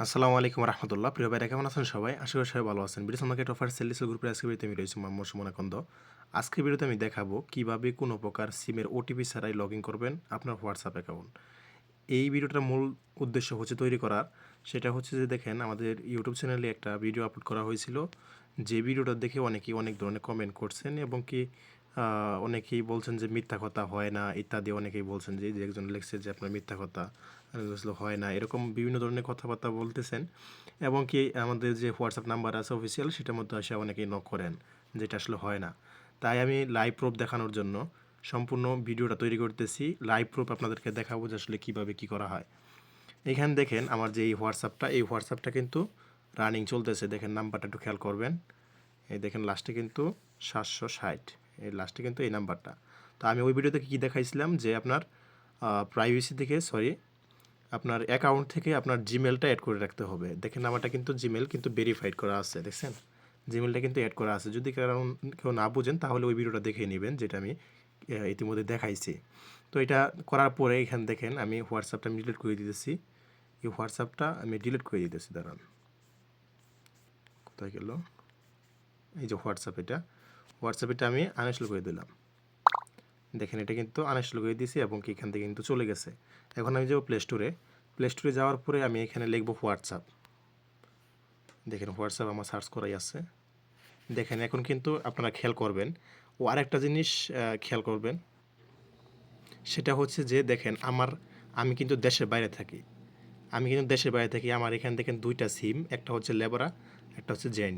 আসসালামু আলাইকুম রহমতুল্লাহ। প্রিয় ভাইরা, কেমন আছেন সবাই? আশা করি সবাই ভালো আছেন। বিডিসি মার্কেট অফার সেল গ্রুপের আজকের ভিডিওতে আমি রয়েছি মোহাম্মদ সুমন আকন্দ। আজকের ভিডিওতে আমি দেখাবো কিভাবে কোনো প্রকার সিমের ওটিপি ছাড়াই লগ ইন করবেন আপনার হোয়াটসঅ্যাপ অ্যাকাউন্ট। এই ভিডিওটার মূল উদ্দেশ্য হচ্ছে তৈরি করার, সেটা হচ্ছে যে দেখেন আমাদের ইউটিউব চ্যানেলে একটা ভিডিও আপলোড করা হয়েছিল। যে ভিডিওটা দেখে অনেকেই অনেক ধরনের কমেন্ট করছেন এবং কি অনেকেই বলছেন যে মিথ্যা কথা হয় না ইত্যাদি। অনেকেই বলছেন যে একজন লিখছে যে আপনার মিথ্যা কথা আসলে হয় না, এরকম বিভিন্ন ধরনের কথাবার্তা বলতেছেন। এবং কি আমাদের যে হোয়াটসঅ্যাপ নাম্বার আছে অফিসিয়াল, সেটার মধ্যে এসে অনেকেই নক করেন যেটা আসলে হয় না। তাই আমি লাইভ প্রুফ দেখানোর জন্য সম্পূর্ণ ভিডিওটা তৈরি করতেছি। লাইভ প্রুফ আপনাদেরকে দেখাবো যে আসলে কীভাবে কী করা হয়। এখানে দেখেন আমার যে এই হোয়াটসঅ্যাপটা কিন্তু রানিং চলতেছে। দেখেন নাম্বারটা একটু খেয়াল করবেন। এই দেখেন লাস্টে কিন্তু 760, এই লাস্টে কিন্তু এই নাম্বারটা। তো আমি ওই ভিডিওতে কী দেখাইছিলাম যে আপনার প্রাইভেসি থেকে আপনার অ্যাকাউন্ট থেকে আপনার জিমেলটা অ্যাড করে রাখতে হবে। দেখেন আমারটা কিন্তু জিমেল কিন্তু ভেরিফাইড করা আছে, দেখছেন জিমেলটা কিন্তু অ্যাড করা আছে। যদি কারণ কেউ না বুঝেন তাহলে ওই ভিডিওটা দেখে নেবেন, যেটা আমি ইতিমধ্যে দেখাইছি। তো এটা করার পরে এখানে দেখেন আমি হোয়াটসঅ্যাপটা আমি ডিলিট করে দিতেছি। এই হোয়াটসঅ্যাপটা আমি ডিলিট করে দিতেছি, দাঁড়ান কোথায় গেল, এই যে হোয়াটসঅ্যাপ এটা আমি আনইনস্টল করে দিলাম। দেখেন এটা কিন্তু আনইনস্টল করে দিয়েছি এবং কি এখান থেকে কিন্তু চলে গেছে। এখন আমি যাবো প্লে স্টোরে যাওয়ার পরে আমি এখানে লিখবো হোয়াটসঅ্যাপ। দেখেন হোয়াটসঅ্যাপ আমার সার্চ করাই আছে। দেখেন এখন কিন্তু আপনারা খেয়াল করবেন ও আরেকটা জিনিস খেয়াল করবেন, সেটা হচ্ছে যে দেখেন আমি কিন্তু দেশের বাইরে থাকি। আমার এখান থেকে দুইটা সিম, একটা হচ্ছে লেবরা, একটা হচ্ছে জেন।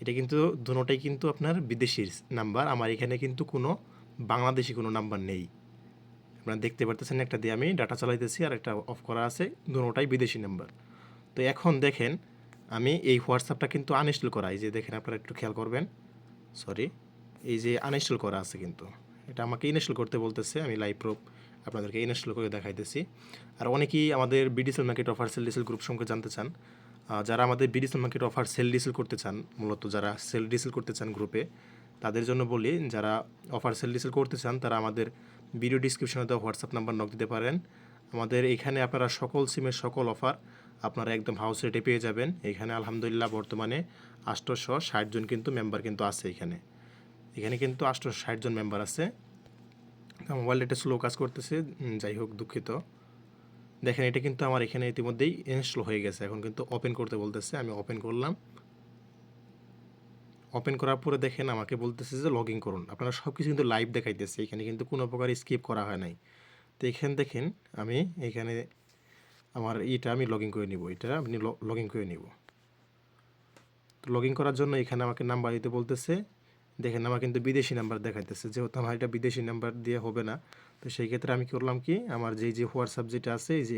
এটা কিন্তু দুটোটাই কিন্তু আপনার বিদেশির নাম্বার। আমার এখানে কিন্তু কোনো বাংলাদেশি কোনো নাম্বার নেই। আপনারা দেখতে পারতেছেন একটা দিয়ে আমি ডাটা চালাইতেছি আর একটা অফ করা আছে, দুটোটাই বিদেশি নাম্বার। তো এখন দেখেন আমি এই হোয়াটসঅ্যাপটা কিন্তু আনইনস্টল করা, এই যে দেখেন আপনারা একটু খেয়াল করবেন, সরি, এই যে আনইনস্টল করা আছে কিন্তু এটা আমাকে ইনস্টল করতে বলতেছে। আমি লাইভ প্রুফ আপনাদেরকে ইনস্টল করে দেখাইতেছি। আর অনেকেই আমাদের বিডিসেল মার্কেট অফার সেল ডিসেল গ্রুপ সম্পর্কে জানতে চান। যারা আমাদের বিডিসেল মার্কেট অফার সেল ডিসেল করতে চান, মূলত যারা সেল ডিসেল করতে চান গ্রুপে, তাদের জন্য বলি, যারা অফার সেল ডিসেল করতে চান তারা আমাদের ভিডিও ডিসক্রিপশনে দেওয়া হোয়াটসঅ্যাপ নাম্বার নক দিতে পারেন। আমাদের এখানে আপনারা সকল সিমের সকল অফার আপনারা একদম হাউস রেটে পেয়ে যাবেন। এখানে আলহামদুলিল্লাহ বর্তমানে 860 জন কিন্তু মেম্বার কিন্তু আছে। এখানে কিন্তু 860 জন মেম্বার আছে। মোবাইলটা একটু স্লো কাজ করতেছে, যাই হোক দুঃখিত। দেখেন এটা কিন্তু আমার এখানে ইতিমধ্যেই ইনস্টল হয়ে গেছে। এখন কিন্তু ওপেন করতে বলতেছে, আমি ওপেন করলাম। ওপেন করার পরে দেখেন আমাকে বলতেছে যে লগ ইন করুন। আপনারা সব কিছু কিন্তু লাইভ দেখাইতেছে, এখানে কিন্তু কোনো প্রকার স্কিপ করা হয় নাই। তো এখানে দেখেন আমি এখানে আমার আমি লগ ইন করে নিব, এটা আপনি লগ ইন করে নিব। তো লগ ইন করার জন্য এখানে আমাকে নাম্বার দিতে বলতেছে। দেখেন আমার কিন্তু বিদেশি নাম্বার দেখাইতেছে, যেহেতু আমার এটা বিদেশি নাম্বার দিয়ে হবে না। তো সেই ক্ষেত্রে আমি করলাম কি, আমার যে হোয়াটসঅ্যাপ যেটা আছে, এই যে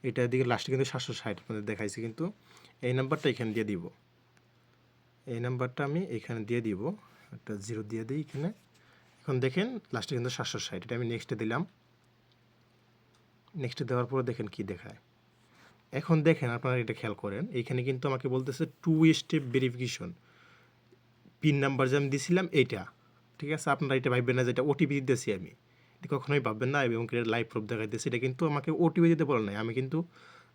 এটার দিকে লাস্টে কিন্তু 760 আপনাদের দেখাইছে, কিন্তু এই নাম্বারটা এখানে দিয়ে দিব। এই নাম্বারটা আমি এখানে দিয়ে দিব, একটা জিরো দিয়ে দিই এখানে। এখন দেখেন লাস্টে কিন্তু 760, এটা আমি নেক্সটে দিলাম। নেক্সটে দেওয়ার পরে দেখেন কি দেখায়। এখন দেখেন আপনারা এটা খেয়াল করেন, এইখানে কিন্তু আমাকে বলতেছে 2 স্টেপ ভেরিফিকেশন। পিন নাম্বার যে আমি দিছিলাম এইটা, ঠিক আছে, আপনারা এটা ভাববেন না যে এটা ওটিপি দিতেছি আমি, এটা কখনোই ভাববেন না। এবং লাইভ প্রুফ দেখাইতেছি, এটা কিন্তু আমাকে ওটিপি দিতে বলে নাই। আমি কিন্তু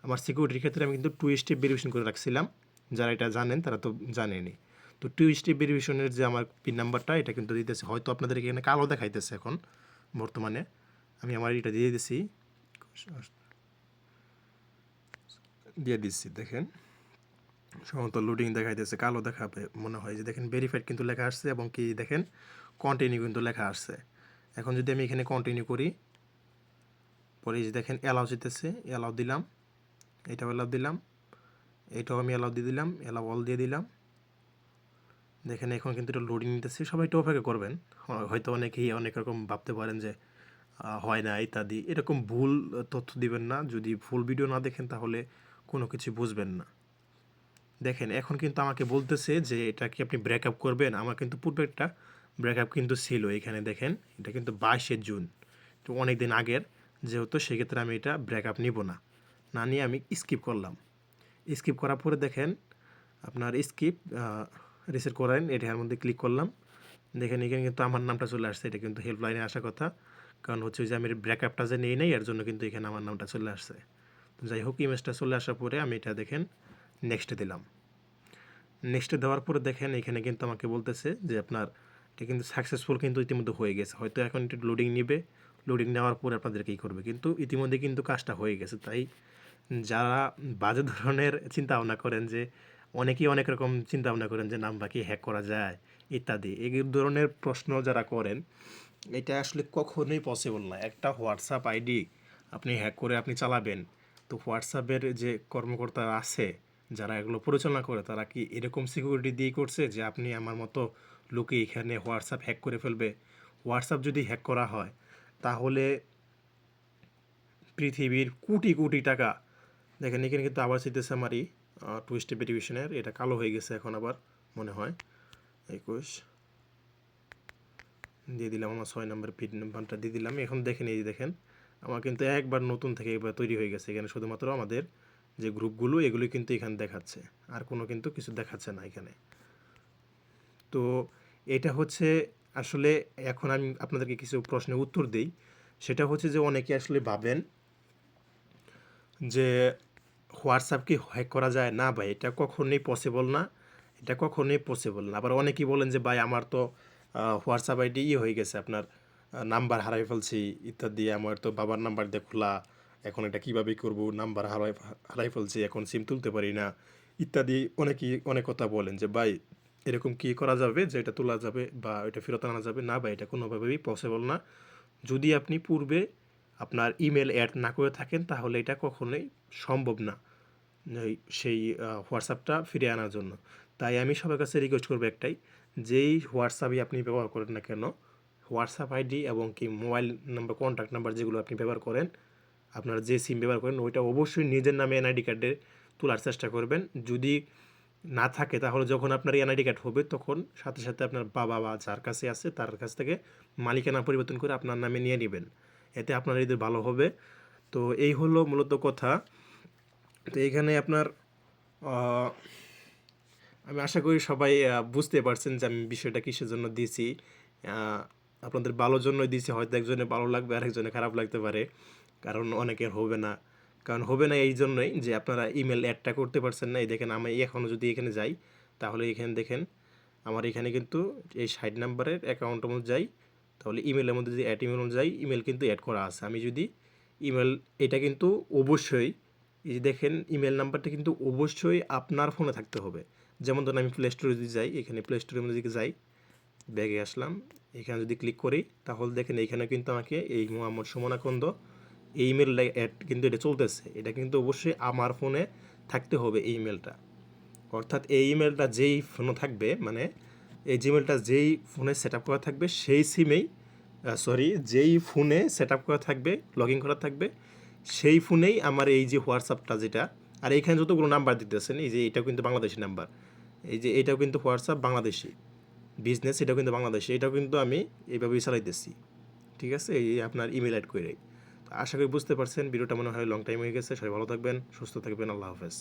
আমার সিকিউরিটির ক্ষেত্রে আমি কিন্তু 2 স্টেপ ভেরিফিকেশন করে রাখছিলাম। যারা এটা জানেন তারা তো জানেনই। তো 2 স্টেপ ভেরিফিকেশনের যে আমার পিন নাম্বারটা, এটা কিন্তু দিতেছে। হয়তো আপনাদের এখানে কালো দেখাইতেছে এখন বর্তমানে, আমি আমার এটা দিয়ে দিচ্ছি। দেখেন সমস্ত লোডিং দেখাইতেছে, কালো দেখাবে মনে হয়। যে দেখেন ভেরিফাইড কিন্তু লেখা আসছে এবং কি দেখেন কন্টিনিউ কিন্তু লেখা আসছে। এখন যদি আমি এখানে কন্টিনিউ করি, পরে এই যে দেখেন অ্যালাউ যেতেছে, অ্যালাউ দিলাম, এটাও অ্যালাউ দিলাম, এটাও আমি অ্যালাউ দিয়ে দিলাম, অ্যালাউ অল দিয়ে দিলাম। দেখেন এখন কিন্তু এটা লোডিং নিতেছে। সবাই একটু অপেক্ষা করবেন। হয়তো অনেকেই অনেক রকম ভাবতে পারেন যে হয় না ইত্যাদি, এরকম ভুল তথ্য দিবেন না। যদি ফুল ভিডিও না দেখেন তাহলে কোনো কিছু বুঝবেন না। দেখেন এখন কিন্তু আমাকে বলতেছে যে এটা কি আপনি ব্রেকআপ করবেন। আমার কিন্তু পূর্বে একটা ব্রেকআপ কিন্তু ছিল। এখানে দেখেন এটা কিন্তু 22শে জুন, তো অনেক দিন আগের, যেহেতু সেক্ষেত্রে আমি এটা ব্রেকআপ নিব না, না নিয়ে আমি স্কিপ করলাম। স্কিপ করার পরে দেখেন আপনার স্কিপ রিসেট করেন, এটার মধ্যে ক্লিক করলাম। দেখেন এখানে কিন্তু আমার নামটা চলে আসছে। এটা কিন্তু হেল্পলাইনে আসার কথা, কারণ হচ্ছে যে আমি ব্রেকআপটা যে নিয়ে নেই, এর জন্য কিন্তু এখানে আমার নামটা চলে আসছে। তো যাই হোক, ইমেজটা চলে আসার পরে আমি এটা দেখেন নেক্সটে দিলাম। নেক্সটে দেওয়ার পরে দেখেন এখানে কিন্তু আমাকে বলতেছে যে আপনার এটা কিন্তু সাকসেসফুল কিন্তু ইতিমধ্যে হয়ে গেছে। হয়তো এখন একটু লোডিং নিবে, লোডিং নেওয়ার পরে আপনাদেরকে কী করবে, কিন্তু ইতিমধ্যে কিন্তু কাজটা হয়ে গেছে। তাই যারা বাজে ধরনের চিন্তা ভাবনা করেন, যে অনেকেই অনেক রকম চিন্তা ভাবনা করেন যে নাম্বার কি হ্যাক করা যায় ইত্যাদি, এই ধরনের প্রশ্ন যারা করেন, এটা আসলে কখনোই পসিবল না। একটা হোয়াটসঅ্যাপ আইডি আপনি হ্যাক করে আপনি চালাবেন, তো হোয়াটসঅ্যাপের যে কর্মকর্তারা আছে যারা এগুলো পরিচালনা করে, তারা কি এরকম সিকিউরিটি দিয়ে করছে যে আপনি আমার মতো লোকে এখানে হোয়াটসঅ্যাপ হ্যাক করে ফেলবে? হোয়াটসঅ্যাপ যদি হ্যাক করা হয় তাহলে পৃথিবীর কোটি কোটি টাকা, দেখেন এখানে কিন্তু আবার চাইতেছে আমারই টু স্টেপ ভেরিফিকেশনের, এটা কালো হয়ে গেছে এখন আবার মনে হয় 21 দিয়ে দিলাম, আমার 6 নম্বর পিন নাম্বারটা দিয়ে দিলাম। এখন দেখেন, এই দেখেন আমার কিন্তু একবার নতুন থেকে একবার তৈরি হয়ে গেছে। এখানে শুধুমাত্র আমাদের যে গ্রুপগুলো এগুলো কিন্তু এখানে দেখাচ্ছে, আর কোনো কিন্তু কিছু দেখাচ্ছে না এখানে। তো এটা হচ্ছে আসলে, এখন আমি আপনাদেরকে কিছু প্রশ্নের উত্তর দিই। সেটা হচ্ছে যে অনেকে আসলে ভাবেন যে হোয়াটসঅ্যাপ কি হ্যাক করা যায়? না ভাই, এটা কখনোই পসিবল না, এটা কখনোই পসিবল না। আবার অনেকেই বলেন যে ভাই আমার তো হোয়াটসঅ্যাপ আইডি হয়ে গেছে, আপনার নাম্বার হারাই ফেলছি ইত্যাদি, আমার তো বাবার নাম্বার দিয়ে খোলা, এখন এটা কীভাবে করব, নাম্বার হারাই ফেলছি, এখন সিম তুলতে পারি না ইত্যাদি। অনেকেই অনেক কথা বলেন যে ভাই এরকম কি করা যাবে যে এটা তোলা যাবে বা এটা ফেরত আনা যাবে? না ভাই, এটা কোনোভাবেই পসিবল না। যদি আপনি পূর্বে আপনার ইমেল অ্যাড না করে থাকেন তাহলে এটা কখনোই সম্ভব না সেই হোয়াটসঅ্যাপটা ফিরে আনার জন্য। তাই আমি সবার কাছে রিকোয়েস্ট করবো একটাই, যেই হোয়াটসঅ্যাপই আপনি ব্যবহার করেন না কেন, হোয়াটসঅ্যাপ আইডি এবং কি মোবাইল নাম্বার, কন্ট্যাক্ট নাম্বার যেগুলো আপনি ব্যবহার করেন, আপনারা যে সিম ব্যবহার করেন ওইটা অবশ্যই নিজের নামে এনআইডি কার্ডে তোলার চেষ্টা করবেন। যদি না থাকে তাহলে যখন আপনার এনআইডি কার্ড হবে তখন সাথে সাথে আপনার বাবা বা যার কাছে আছে তার কাছ থেকে মালিকানা পরিবর্তন করে আপনার নামে নিয়ে নেবেন, এতে আপনার এদের ভালো হবে। তো এই হলো মূলত কথা। তো এইখানে আপনার আমি আশা করি সবাই বুঝতে পারছেন যে আমি বিষয়টা কিসের জন্য দিয়েছি। আপনাদের ভালোর জন্যই দিয়েছি, হয়তো একজনের ভালো লাগবে আর একজনের খারাপ লাগতে পারে, কারণ অনেকের হবে না। কারণ হবে না এই জন্যই যে আপনারা ইমেল অ্যাডটা করতে পারছেন না। এই দেখেন আমি এখনও যদি এখানে যাই তাহলে এখানে দেখেন আমার এখানে কিন্তু এই 60 নাম্বারের অ্যাকাউন্ট অনুযায়ী, তাহলে ইমেলের মধ্যে যদি অ্যাড ইমেল অনুযায়ী ইমেল কিন্তু অ্যাড করা আছে। আমি যদি ইমেল, এটা কিন্তু অবশ্যই, এই যে দেখেন ইমেল নাম্বারটা কিন্তু অবশ্যই আপনার ফোনে থাকতে হবে। যেমন ধরুন আমি প্লে স্টোরে যদি যাই, এখানে প্লে স্টোরের মধ্যে দিকে যাই, ব্যাগে আসলাম, এখানে যদি ক্লিক করি তাহলে দেখেন এখানে কিন্তু আমাকে এই মোহাম্মদ সুমন আকন্দ এই ইমেল অ্যাড কিন্তু এটা চলতেছে। এটা কিন্তু অবশ্যই আমার ফোনে থাকতে হবে এই ইমেলটা। অর্থাৎ এই ইমেলটা যেই ফোনে থাকবে, মানে এই জিমেলটা যেই ফোনে সেট আপ করা থাকবে সেই সিমেই, যেই ফোনে সেট আপ করা থাকবে, লগ ইন করা থাকবে, সেই ফোনেই আমার এই যে হোয়াটসঅ্যাপটা যেটা, আর এইখানে যতগুলো নাম্বার দিতেছেন, এই যে এটাও কিন্তু বাংলাদেশি নাম্বার, এই যে এটাও কিন্তু হোয়াটসঅ্যাপ বাংলাদেশি বিজনেস, এটাও কিন্তু বাংলাদেশি, এটাও কিন্তু আমি এইভাবেই চালাইতেছি। ঠিক আছে, এই আপনার ইমেল অ্যাড করে। তো আশা করি বুঝতে পারছেন। ভিডিওটা মনে হয় লং টাইম হয়ে গেছে। সবাই ভালো থাকবেন, সুস্থ থাকবেন, আল্লাহ হাফেজ।